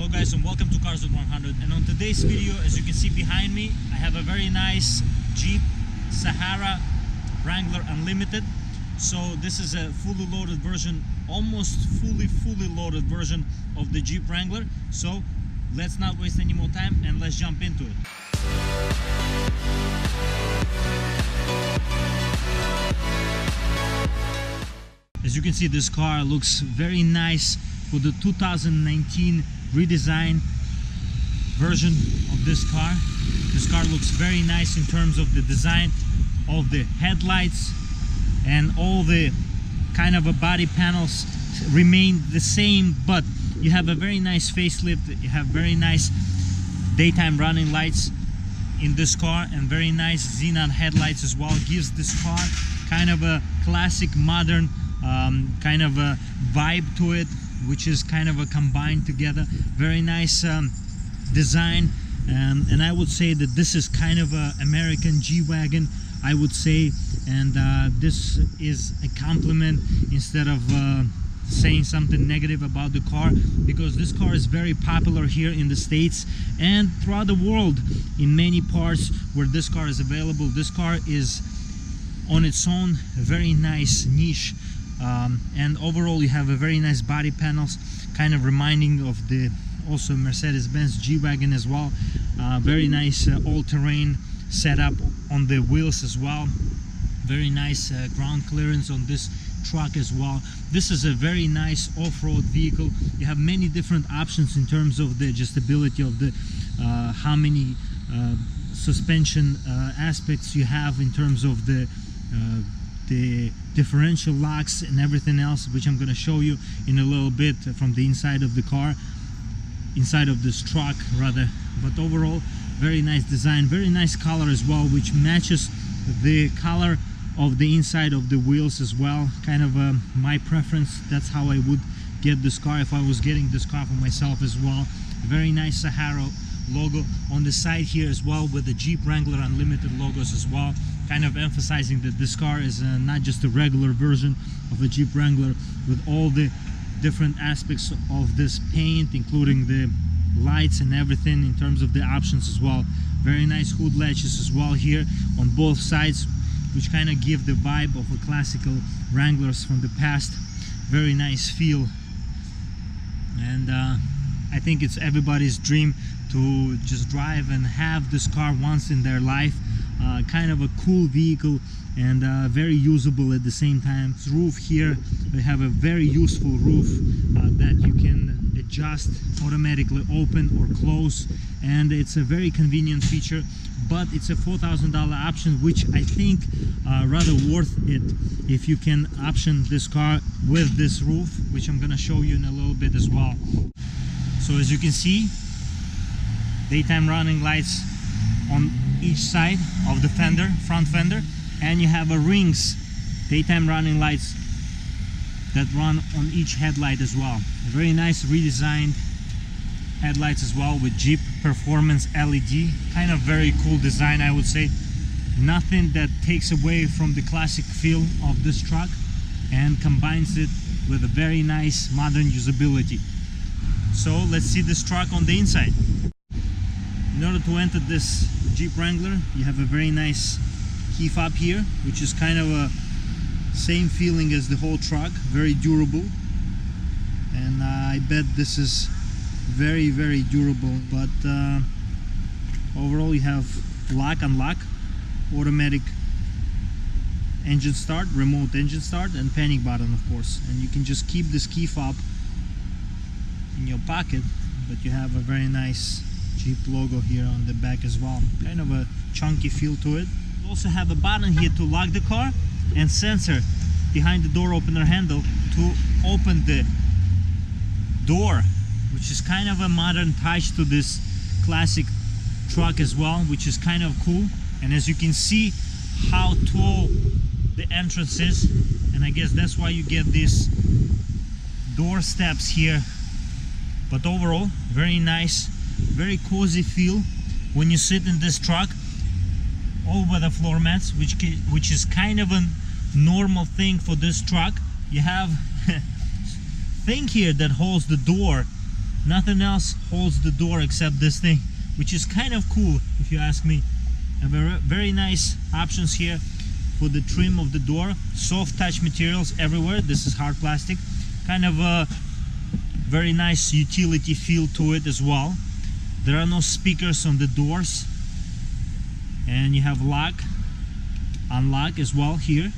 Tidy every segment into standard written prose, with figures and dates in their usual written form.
Hello guys, and welcome to Cars at 100. And on today's video, as you can see behind me, I have a very nice Jeep Sahara Wrangler Unlimited. So this is a fully loaded version, almost fully loaded version of the Jeep Wrangler. So let's not waste any more time and let's jump into it. As you can see, this car looks very nice for the 2019 redesigned version of this car. This car looks very nice in terms of the design of the headlights, and all the kind of a body panels remain the same, but you have a very nice facelift. You have very nice daytime running lights in this car and very nice xenon headlights as well. Gives this car kind of a classic modern kind of a vibe to it, which is kind of a combined together. Very nice design, and I would say that this is kind of a American G-Wagon, I would say, and this is a compliment instead of saying something negative about the car, because this car is very popular here in the States and throughout the world. In many parts where this car is available, this car is on its own a very nice niche. And overall you have a very nice body panels, kind of reminding of the also Mercedes-Benz G-Wagon as well. Very nice all-terrain setup on the wheels as well. Very nice ground clearance on this truck as well. This is a very nice off-road vehicle. You have many different options in terms of the adjustability of the how many suspension aspects you have in terms of the differential locks and everything else, which I'm going to show you in a little bit from the inside of the car, inside of this truck rather. But overall, very nice design, very nice color as well, which matches the color of the inside of the wheels as well. Kind of my preference. That's how I would get this car if I was getting this car for myself as well. Very nice Sahara logo on the side here as well, with the Jeep Wrangler Unlimited logos as well, kind of emphasizing that this car is not just a regular version of a Jeep Wrangler, with all the different aspects of this paint, including the lights and everything in terms of the options as well. Very nice hood latches as well here on both sides, which kind of give the vibe of a classical Wranglers from the past. Very nice feel, and I think it's everybody's dream to just drive and have this car once in their life. Kind of a cool vehicle and very usable at the same time. This roof here, they have a very useful roof that you can adjust, automatically open or close, and it's a very convenient feature. But it's a $4,000 option, which I think rather worth it if you can option this car with this roof, which I'm gonna show you in a little bit as well. So as you can see, daytime running lights on each side of the fender, front fender, and you have a rings daytime running lights that run on each headlight as well. A very nice redesigned headlights as well with Jeep Performance LED. Kind of very cool design, I would say. Nothing that takes away from the classic feel of this truck and combines it with a very nice modern usability. So let's see this truck on the inside. In order to enter this Jeep Wrangler, you have a very nice key fob here, which is kind of a same feeling as the whole truck, very durable, and I bet this is very durable. But overall you have lock, unlock, automatic engine start, remote engine start, and panic button of course, and you can just keep this key fob in your pocket. But you have a very nice Jeep logo here on the back as well, kind of a chunky feel to it. You also have a button here to lock the car, and sensor behind the door opener handle to open the door, which is kind of a modern touch to this classic truck as well, which is kind of cool. And as you can see how tall the entrance is, and I guess that's why you get these door steps here. But overall, very nice, very cozy feel when you sit in this truck. Over the floor mats, which is kind of a normal thing for this truck. You have thing here that holds the door Nothing else holds the door except this thing, which is kind of cool if you ask me. And very nice options here for the trim of the door. Soft touch materials everywhere. This is hard plastic. Kind of a very nice utility feel to it as well. There are no speakers on the doors, and you have lock, unlock as well here,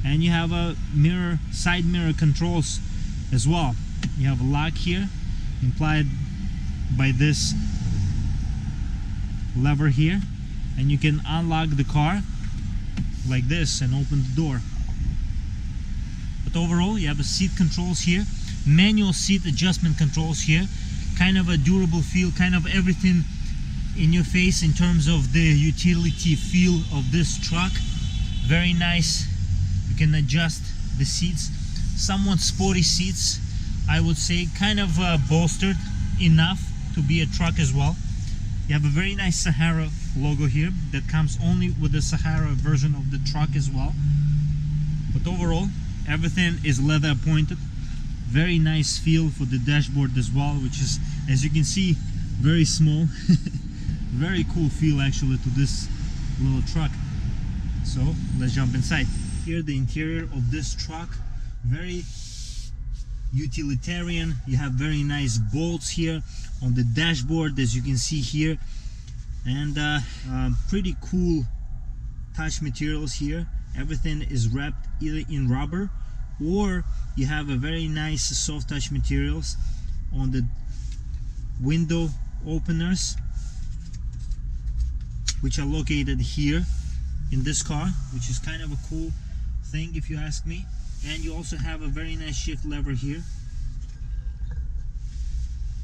and you have a mirror, side mirror controls as well. You have a lock here implied by this lever here, and you can unlock the car like this and open the door. But overall, you have the seat controls here, manual seat adjustment controls here, kind of a durable feel, kind of everything in your face in terms of the utility feel of this truck. Very nice. You can adjust the seats, somewhat sporty seats, I would say, kind of bolstered enough to be a truck as well. You have a very nice Sahara logo here that comes only with the Sahara version of the truck as well. But overall, everything is leather appointed. Very nice feel for the dashboard as well, which is, as you can see, very small. Very cool feel actually to this little truck. So let's jump inside. Here the interior of this truck, very utilitarian. You have very nice bolts here on the dashboard, as you can see here, and pretty cool touch materials here. Everything is wrapped either in rubber, or you have a very nice soft touch materials on the window openers, which are located here in this car, which is kind of a cool thing if you ask me. And you also have a very nice shift lever here.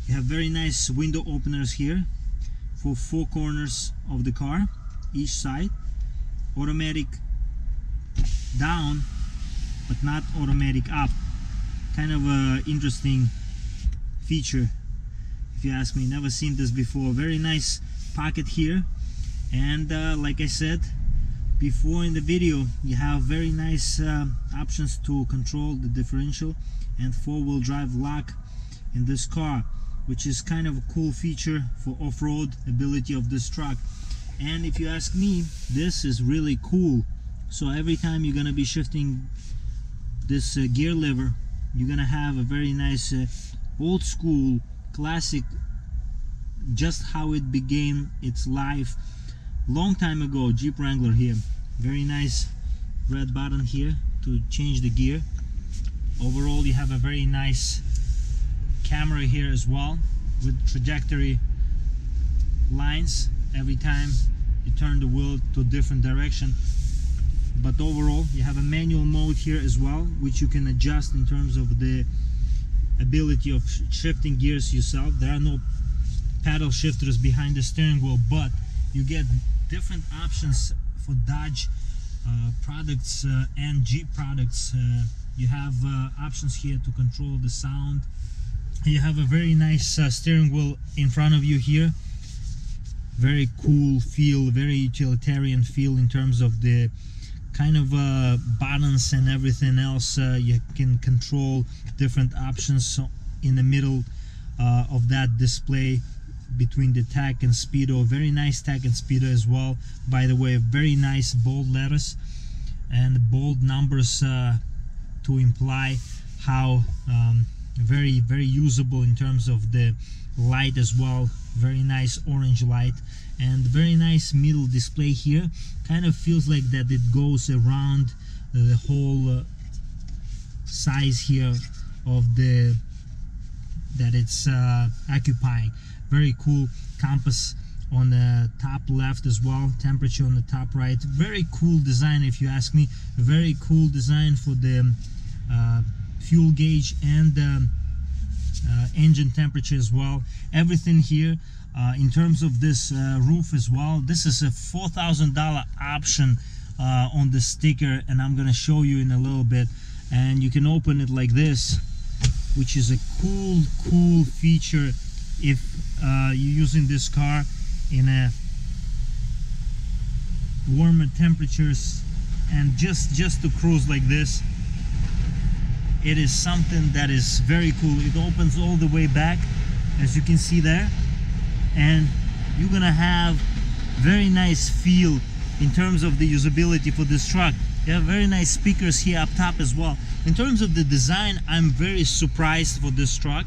You have very nice window openers here for 4 corners of the car, each side. Automatic down, but not automatic up. Kind of a interesting feature if you ask me. Never seen this before. Very nice pocket here. And like I said before in the video, you have very nice options to control the differential and 4-wheel drive lock in this car, which is kind of a cool feature for off-road ability of this truck. And if you ask me, this is really cool. So every time you're gonna be shifting this gear lever, you're gonna have a very nice old school classic, just how it began its life long time ago. Jeep Wrangler here. Very nice red button here to change the gear. Overall, you have a very nice camera here as well, with trajectory lines every time you turn the wheel to a different direction. But overall, you have a manual mode here as well, which you can adjust in terms of the ability of shifting gears yourself. There are no paddle shifters behind the steering wheel, but you get different options for Dodge products and Jeep products. You have options here to control the sound. You have a very nice steering wheel in front of you here. Very cool feel, very utilitarian feel in terms of the kind of buttons and everything else. You can control different options in the middle of that display between the tach and speedo. Very nice tach and speedo as well, by the way. Very nice bold letters and bold numbers to imply how very usable in terms of the light as well. Very nice orange light, and very nice middle display here. Kind of feels like that it goes around the whole size here of the that it's occupying. Very cool compass on the top left as well, temperature on the top right. Very cool design if you ask me. Very cool design for the fuel gauge and engine temperature as well. Everything here in terms of this roof as well. This is a $4,000 option on the sticker, and I'm gonna show you in a little bit. And you can open it like this, which is a cool feature if you're using this car in a warmer temperatures and just to cruise like this. It is something that is very cool. It opens all the way back, as you can see there, and you're gonna have very nice feel in terms of the usability for this truck. You have very nice speakers here up top as well. In terms of the design, I'm very surprised for this truck,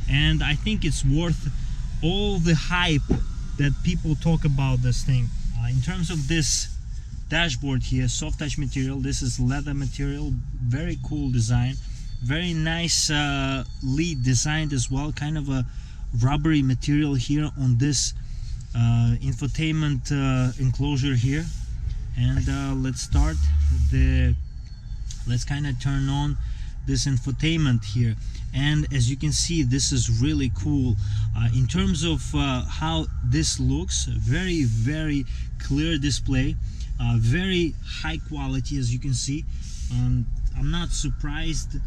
and I think it's worth all the hype that people talk about this thing. In terms of this dashboard here, soft touch material, this is leather material, very cool design, very nice lead designed as well, kind of a rubbery material here on this infotainment enclosure here. And let's kind of turn on this infotainment here, and as you can see, this is really cool in terms of how this looks. Very clear display, very high quality, as you can see. I'm not surprised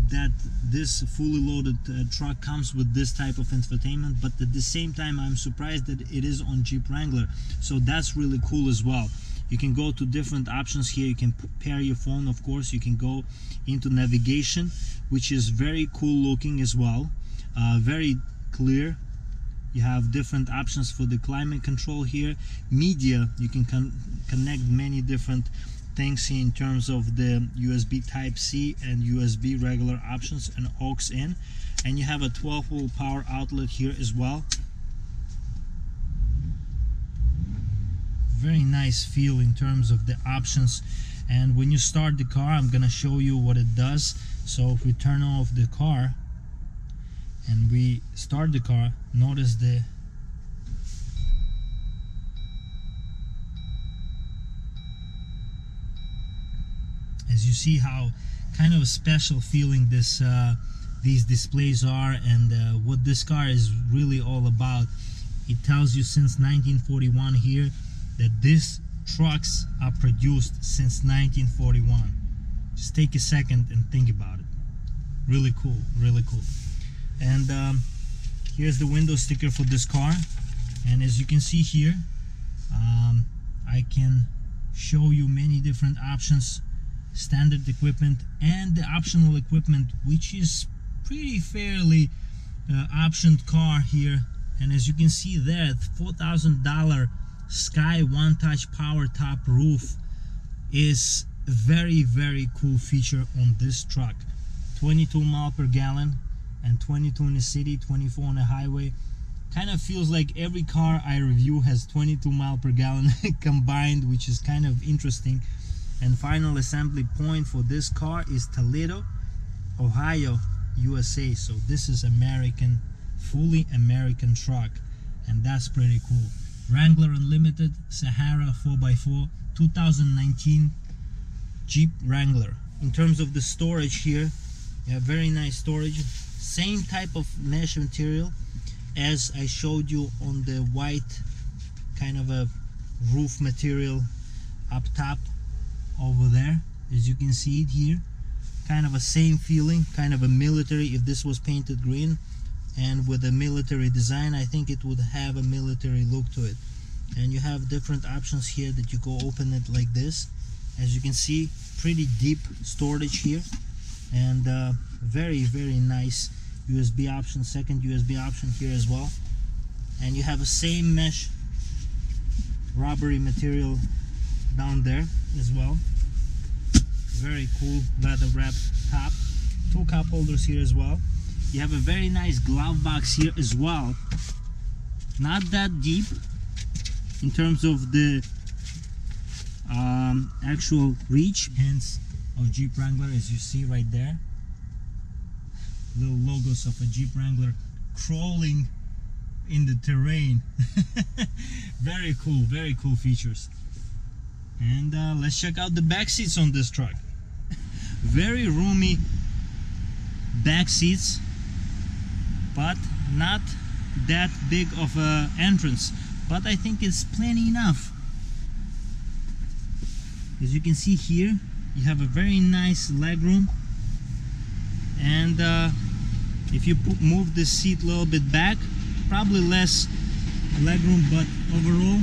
that this fully loaded truck comes with this type of infotainment, but at the same time I'm surprised that it is on Jeep Wrangler, so that's really cool as well. You can go to different options here. You can pair your phone, of course. You can go into navigation, which is very cool looking as well, very clear. You have different options for the climate control here. Media, you can connect many different things here in terms of the USB Type-C and USB regular options, and aux in, and you have a 12-volt power outlet here as well. Very nice feel in terms of the options. And when you start the car, I'm gonna show you what it does. So if we turn off the car and we start the car, notice as you see how kind of a special feeling these displays are, and what this car is really all about. It tells you since 1941 here that these trucks are produced since 1941. Just take a second and think about it. Really cool, really cool. And here's the window sticker for this car, and as you can see here, I can show you many different options, standard equipment and the optional equipment, which is pretty fairly optioned car here. And as you can see there, $4,000 Sky One Touch power top roof is a very cool feature on this truck. 22 miles per gallon and 22 in the city, 24 on the highway. Kind of feels like every car I review has 22 miles per gallon combined, which is kind of interesting. And final assembly point for this car is Toledo, Ohio, USA. So this is American, fully American truck, and that's pretty cool. Wrangler Unlimited Sahara 4x4 2019 Jeep Wrangler. In terms of the storage here, you have very nice storage, same type of mesh material as I showed you on the white kind of a roof material up top over there. As you can see it here, kind of a same feeling, kind of a military. If this was painted green and with a military design, I think it would have a military look to it. And you have different options here that you go open it like this. As you can see, pretty deep storage here, and very nice USB option, second USB option here as well. And you have a same mesh rubbery material down there as well. Very cool leather wrap top, two cup holders here as well. You have a very nice glove box here as well, not that deep in terms of the actual reach. Hands of Jeep Wrangler, as you see right there, little logos of a Jeep Wrangler crawling in the terrain. Very cool features. And let's check out the back seats on this truck. Very roomy back seats, but not that big of a entrance, but I think it's plenty enough. As you can see here, you have a very nice legroom, and if you move the seat a little bit back, probably less legroom, but overall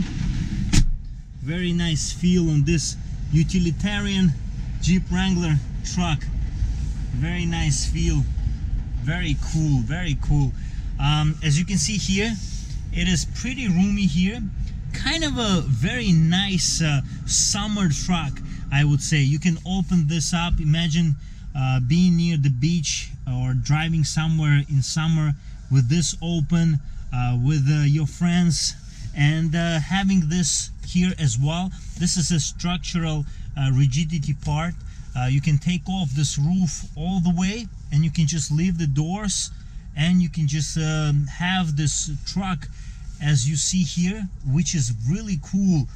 very nice feel on this utilitarian Jeep Wrangler truck. Very nice feel, very cool. As you can see here, it is pretty roomy here. Kind of a very nice summer truck, I would say. You can open this up. Imagine being near the beach or driving somewhere in summer with this open, with your friends, and having this here as well. This is a structural rigidity part. You can take off this roof all the way, and you can just leave the doors, and you can just have this truck as you see here, which is really cool.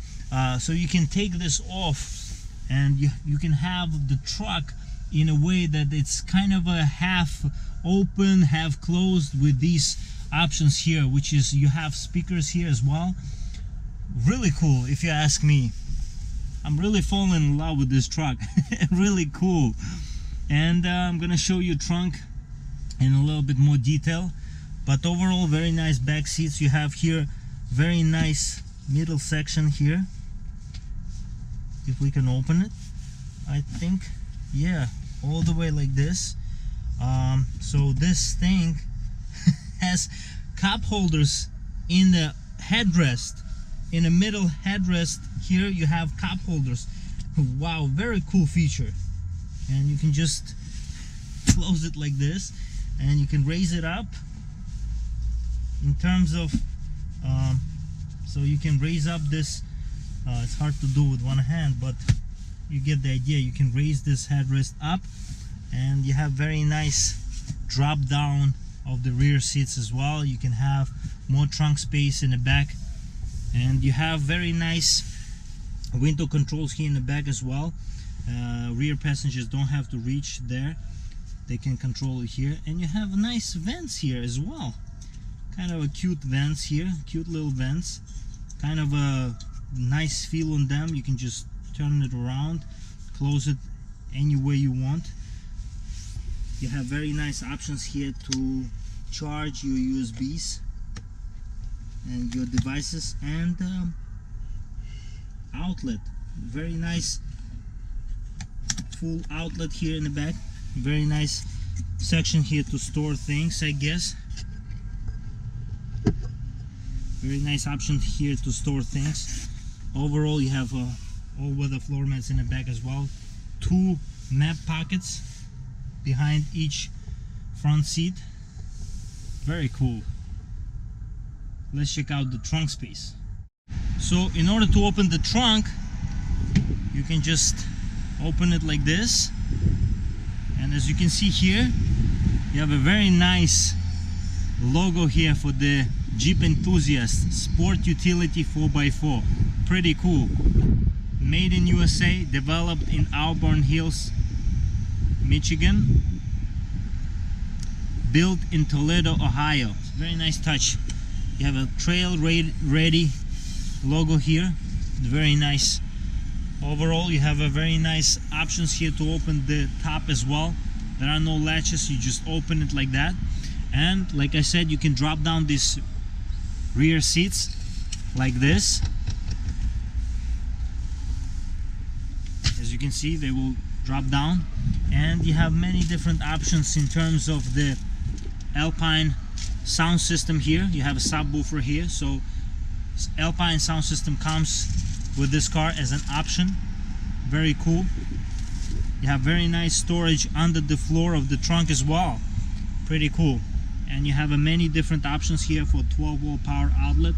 So you can take this off, and you can have the truck in a way that it's kind of a half open, half closed, with these options here, which is you have speakers here as well. Really cool, if you ask me. I'm really falling in love with this truck. Really cool. And I'm gonna show you trunk in a little bit more detail, but overall very nice back seats. You have here very nice middle section here, if we can open it, I think. Yeah, all the way like this. So this thing has cup holders in the headrest. In the middle headrest here you have cup holders. Wow, very cool feature. And you can just close it like this, and you can raise it up in terms of so you can raise up this, it's hard to do with one hand, but you get the idea. You can raise this headrest up, and you have very nice drop down of the rear seats as well. You can have more trunk space in the back, and you have very nice window controls here in the back as well. Rear passengers don't have to reach there, they can control it here. And you have nice vents here as well, kind of a cute vents here, cute little vents, kind of a nice feel on them. You can just turn it around, close it any way you want. You have very nice options here to charge your USBs and your devices, and outlet. Very nice full outlet here in the back. Very nice section here to store things, I guess. Very nice option here to store things. Overall, you have all-weather floor mats in the back as well. 2 map pockets behind each front seat. Very cool. Let's check out the trunk space. So in order to open the trunk, you can just open it like this, and as you can see here, you have a very nice logo here for the Jeep enthusiast, Sport Utility 4x4. Pretty cool. Made in USA, developed in Auburn Hills, Michigan, built in Toledo, Ohio. Very nice touch. You have a trail ready logo here. Very nice. Overall, you have a very nice options here to open the top as well. There are no latches, you just open it like that. And like I said, you can drop down these rear seats like this. As you can see, they will drop down, and you have many different options in terms of the Alpine sound system here. You have a subwoofer here, so Alpine sound system comes with this car as an option. Very cool. You have very nice storage under the floor of the trunk as well. Pretty cool. And you have many different options here for 12-volt power outlet.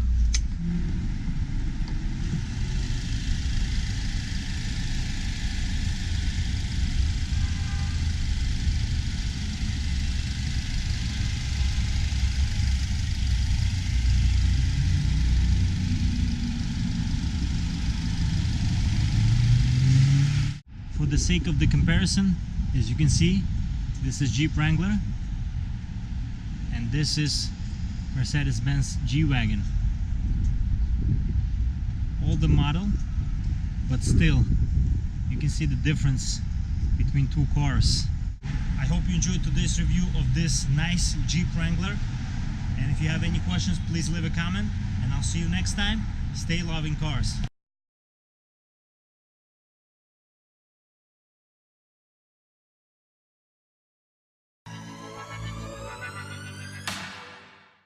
For the sake of the comparison, as you can see, this is Jeep Wrangler and this is Mercedes-Benz G-Wagon. Older model, but still you can see the difference between two cars. I hope you enjoyed today's review of this nice Jeep Wrangler, and if you have any questions, please leave a comment, and I'll see you next time. Stay loving cars.